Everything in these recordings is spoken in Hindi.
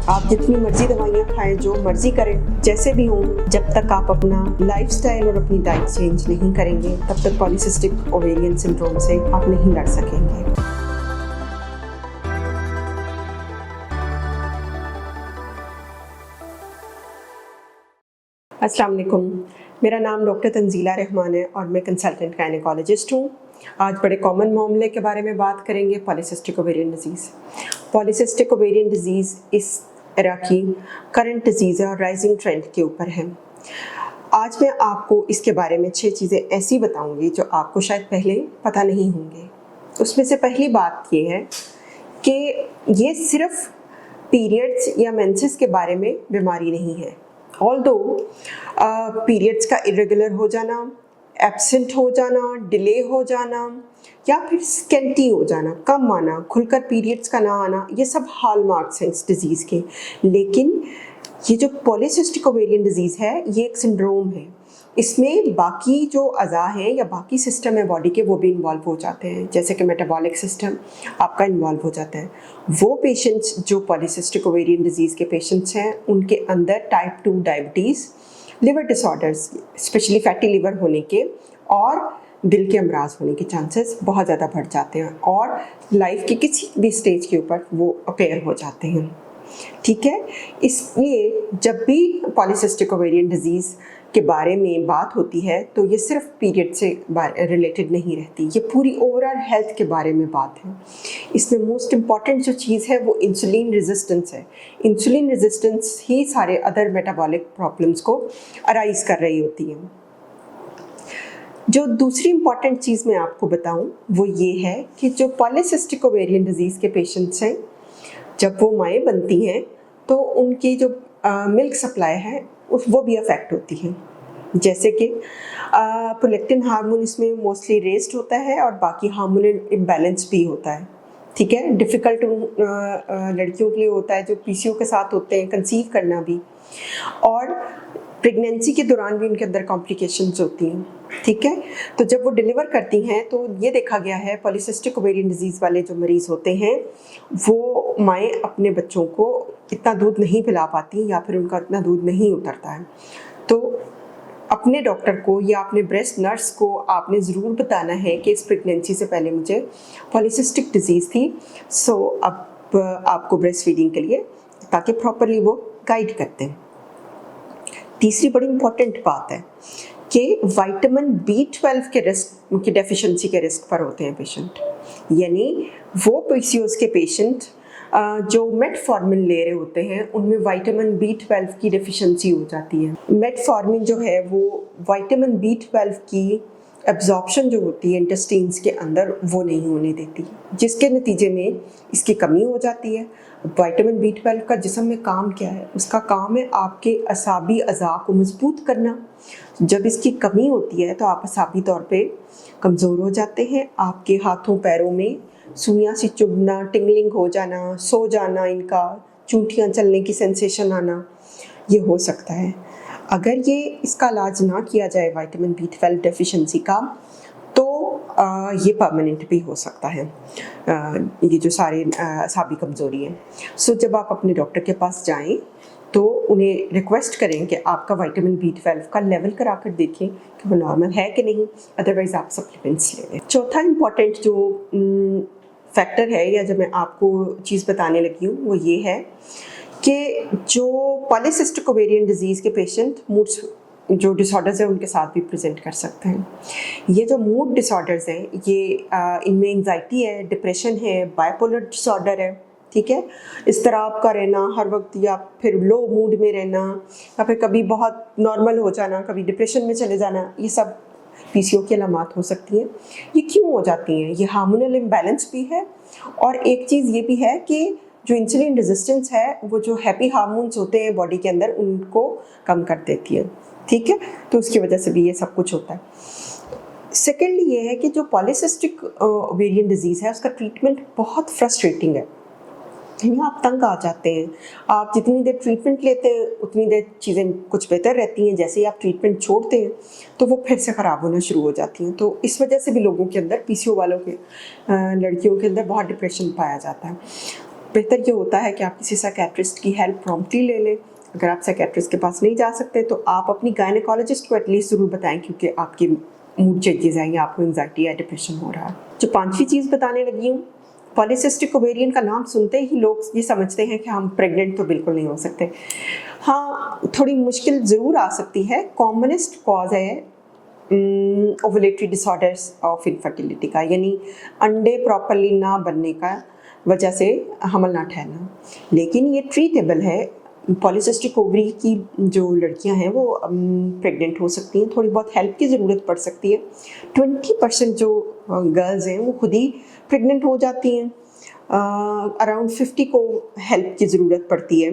आप जितनी मर्जी दवाइयाँ खाएं, जो मर्जी करें, जैसे भी हों, जब तक आप अपना लाइफस्टाइल और अपनी डाइट चेंज नहीं करेंगे तब तक पॉलीसिस्टिक ओवेरियन सिंड्रोम से आप नहीं लड़ सकेंगे। अस्सलाम वालेकुम, मेरा नाम डॉक्टर तंजीला रहमान है और मैं कंसल्टेंट गायनेकोलॉजिस्ट हूँ। आज बड़े कॉमन मामले के बारे में बात करेंगे, polycystic ovarian disease. Polycystic ovarian disease इस एरा की करंट डिजीज़ है और राइजिंग ट्रेंड के ऊपर है। आज मैं आपको इसके बारे में 6 चीज़ें ऐसी बताऊँगी जो आपको शायद पहले पता नहीं होंगे। उसमें से पहली बात ये है कि ये सिर्फ पीरियड्स या मेंसेस के बारे में बीमारी नहीं है। ऑल्दो पीरियड्स का इरेगुलर हो जाना, एब्सेंट हो जाना, डिले हो जाना या फिर स्केंटी हो जाना, कम आना, खुलकर पीरियड्स का ना आना, ये सब हॉलमार्क्स हैं इस डिज़ीज़ के। लेकिन ये जो पॉलीसिस्टिक ओवेरियन डिज़ीज़ है ये एक सिंड्रोम है। इसमें बाकी जो अज़ा हैं या बाकी सिस्टम है बॉडी के वो भी इन्वॉल्व हो जाते हैं, जैसे कि मेटाबॉलिक सिस्टम आपका इन्वॉल्व हो जाता है। वो पेशेंट्स जो पॉलीसिस्टिक ओवेरियन डिजीज़ के पेशेंट्स हैं उनके अंदर type 2 diabetes, liver disorders specially fatty liver होने के और दिल के अमराज होने के चांसेस बहुत ज़्यादा बढ़ जाते हैं और लाइफ के किसी भी स्टेज के ऊपर वो अपेयर हो जाते हैं। ठीक है, इसलिए जब भी पॉलीसिस्टिक ओवेरियन डिजीज़ के बारे में बात होती है तो ये सिर्फ पीरियड से रिलेटेड नहीं रहती, ये पूरी ओवरऑल हेल्थ के बारे में बात है। इसमें मोस्ट इम्पॉर्टेंट जो चीज़ है वो इंसुलिन रेजिस्टेंस है। इंसुलिन रेजिस्टेंस ही सारे अदर मेटाबॉलिक प्रॉब्लम्स को अराइज कर रही होती है। जो दूसरी इम्पॉर्टेंट चीज़ मैं आपको बताऊं वो ये है कि जो पॉलीसिस्टिक ओवेरियन डिजीज़ के पेशेंट्स हैं, जब वो माएँ बनती हैं तो उनकी जो मिल्क सप्लाई है वो भी अफेक्ट होती है। जैसे कि प्रोलैक्टिन हार्मोन इसमें मोस्टली रेस्ड होता है और बाकी हार्मोनल इम्बैलेंस भी होता है। ठीक है, डिफ़िकल्ट लड़कियों के लिए होता है जो पीसीओ के साथ होते हैं, कंसीव करना भी, और प्रेगनेंसी के दौरान भी उनके अंदर कॉम्प्लिकेशंस होती हैं। ठीक है, तो जब वो डिलीवर करती हैं तो ये देखा गया है पॉलीसिस्टिक ओवेरियन डिजीज़ वाले जो मरीज़ होते हैं वो माएँ अपने बच्चों को इतना दूध नहीं पिला पाती या फिर उनका इतना दूध नहीं उतरता है। तो अपने डॉक्टर को या अपने ब्रेस्ट नर्स को आपने ज़रूर बताना है कि इस प्रेगनेंसी से पहले मुझे पॉलीसिस्टिक डिजीज़ थी, सो अब आपको ब्रेस्ट फीडिंग के लिए, ताकि प्रॉपरली वो गाइड करते हैं। तीसरी बड़ी इम्पॉर्टेंट बात है कि विटामिन B12 के रिस्क की डेफिशिएंसी के रिस्क पर होते हैं पेशेंट, यानी वो पीसीओएस के पेशेंट जो मेटफॉर्मिन ले रहे होते हैं उनमें विटामिन B12 की डेफिशिएंसी हो जाती है। मेटफॉर्मिन जो है वो विटामिन B12 की एब्जॉर्प्शन जो होती है इंटेस्टाइन्स के अंदर वो नहीं होने देती, जिसके नतीजे में इसकी कमी हो जाती है। विटामिन B12 का जिस्म में काम क्या है? उसका काम है आपके असाबी अज़ा को मजबूत करना। जब इसकी कमी होती है तो आप असाबी तौर पे कमज़ोर हो जाते हैं, आपके हाथों पैरों में सुइयां सी चुभना, टिंगलिंग हो जाना, सो जाना, इनका चूंटियाँ चलने की सेंसेशन आना, ये हो सकता है। अगर ये इसका इलाज ना किया जाए विटामिन B12 डेफिशिएंसी का तो ये परमानेंट भी हो सकता है, ये जो सारे असाबी कमज़ोरी हैं। सो जब आप अपने डॉक्टर के पास जाएं तो उन्हें रिक्वेस्ट करें कि आपका विटामिन B12 का लेवल करा कर देखें कि वो नॉर्मल है कि नहीं, अदरवाइज़ आप सप्लीमेंट्स ले लें। चौथा इम्पॉर्टेंट जो फैक्टर है या जो मैं आपको चीज़ बताने लगी हूँ वो ये है कि जो पॉलीसिस्टिक ओवेरियन डिजीज़ के पेशेंट मूड्स जो डिसऑर्डर्स हैं उनके साथ भी प्रेजेंट कर सकते हैं। ये जो मूड डिसऑर्डर्स हैं ये इनमें एंजाइटी है, डिप्रेशन है, बाइपोलर डिसऑर्डर है। ठीक है, इस तरह आपका रहना हर वक्त या फिर लो मूड में रहना या फिर कभी बहुत नॉर्मल हो जाना, कभी डिप्रेशन में चले जाना, ये सब पीसीओ की अलामात हो सकती हैं। ये क्यों हो जाती हैं? ये हार्मोनल इम्बैलेंस भी है और एक चीज़ ये भी है कि जो इंसुलिन रेजिस्टेंस है वो जो हैप्पी हार्मोन्स होते हैं बॉडी के अंदर उनको कम कर देती है। ठीक है, तो उसकी वजह से भी ये सब कुछ होता है। सेकेंडली ये है कि जो पॉलीसिस्टिक ओवेरियन डिजीज़ है उसका ट्रीटमेंट बहुत फ्रस्ट्रेटिंग है, यानी आप तंग आ जाते हैं। आप जितनी देर ट्रीटमेंट लेते हैं उतनी देर चीज़ें कुछ बेहतर रहती हैं, जैसे ही आप ट्रीटमेंट छोड़ते हैं तो वो फिर से ख़राब होना शुरू हो जाती हैं। तो इस वजह से भी लोगों के अंदर, पीसीओ वालों के लड़कियों के अंदर बहुत डिप्रेशन पाया जाता है। बेहतर ये होता है कि आप किसी साइकेट्रिस्ट की हेल्प प्रॉम्प्टली ले लें। अगर आप साइकेट्रिस्ट के पास नहीं जा सकते तो आप अपनी गायनेकोलॉजिस्ट को एटलीस्ट ज़रूर बताएं, क्योंकि आपकी मूड चेंजेस हैं या आपको एंजाइटी या डिप्रेशन हो रहा है। जो पांचवी चीज़ बताने लगी हूँ, पॉलीसिस्टिक ओवेरियन का नाम सुनते ही लोग ये समझते हैं कि हम प्रेग्नेंट तो बिल्कुल नहीं हो सकते। हाँ, थोड़ी मुश्किल ज़रूर आ सकती है। कॉमनेस्ट कॉज है ओवुलेटरी डिसऑर्डर्स ऑफ इनफर्टिलिटी का, यानी अंडे प्रॉपरली ना बनने का वजह से हमल ना ठहरना, लेकिन ये ट्रीटेबल है। पॉलीसिस्टिक ओवरी की जो लड़कियां हैं वो प्रेग्नेंट हो सकती हैं, थोड़ी बहुत हेल्प की ज़रूरत पड़ सकती है। 20% जो गर्ल्स हैं वो खुद ही प्रेग्नेंट हो जाती हैं। अराउंड 50 को हेल्प की ज़रूरत पड़ती है,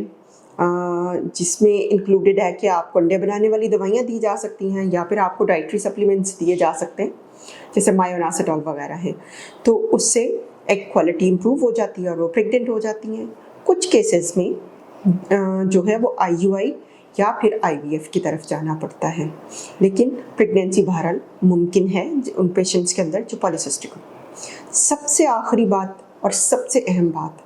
जिसमें इंक्लूडेड है कि आपको अंडे बनाने वाली दवाइयाँ दी जा सकती हैं या फिर आपको डाइटरी सप्लीमेंट्स दिए जा सकते हैं, जैसे मायोनासिटॉल वगैरह हैं। तो उससे एग क्वालिटी इंप्रूव हो जाती है और वो प्रेग्नेंट हो जाती हैं। कुछ केसेस में जो है वो IUI या फिर IVF की तरफ जाना पड़ता है, लेकिन प्रेगनेंसी बहरहाल मुमकिन है उन पेशेंट्स के अंदर जो पॉलीसिस्टिक हो। सबसे आखिरी बात और सबसे अहम बात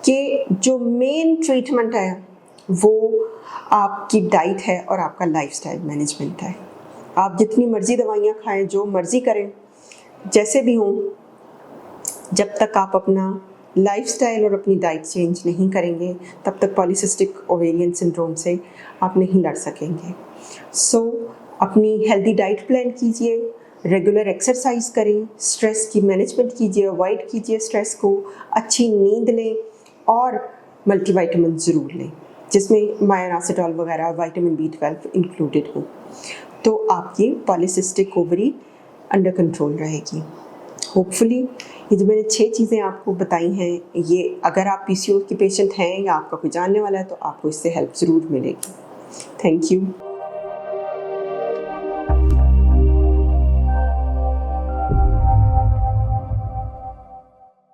कि जो मेन ट्रीटमेंट है वो आपकी डाइट है और आपका लाइफस्टाइल मैनेजमेंट है। आप जितनी मर्ज़ी दवाइयाँ खाएं, जो मर्ज़ी करें, जैसे भी हों, जब तक आप अपना लाइफस्टाइल और अपनी डाइट चेंज नहीं करेंगे तब तक पॉलीसिस्टिक ओवेरियन सिंड्रोम से आप नहीं लड़ सकेंगे। सो अपनी हेल्दी डाइट प्लान कीजिए, रेगुलर एक्सरसाइज करें, स्ट्रेस की मैनेजमेंट कीजिए, अवॉइड कीजिए स्ट्रेस को, अच्छी नींद लें और मल्टीविटामिन ज़रूर लें, जिसमें मायोनासिटॉल वगैरह विटामिन B12 इंक्लूडेड हो, तो आपकी पॉलीसिस्टिक ओवरी अंडर कंट्रोल रहेगी। होपफुली ये जो मैंने 6 चीज़ें आपको बताई हैं, ये अगर आप PCOS की पेशेंट हैं या आपका कोई जानने वाला है तो आपको इससे हेल्प ज़रूर मिलेगी। Thank you.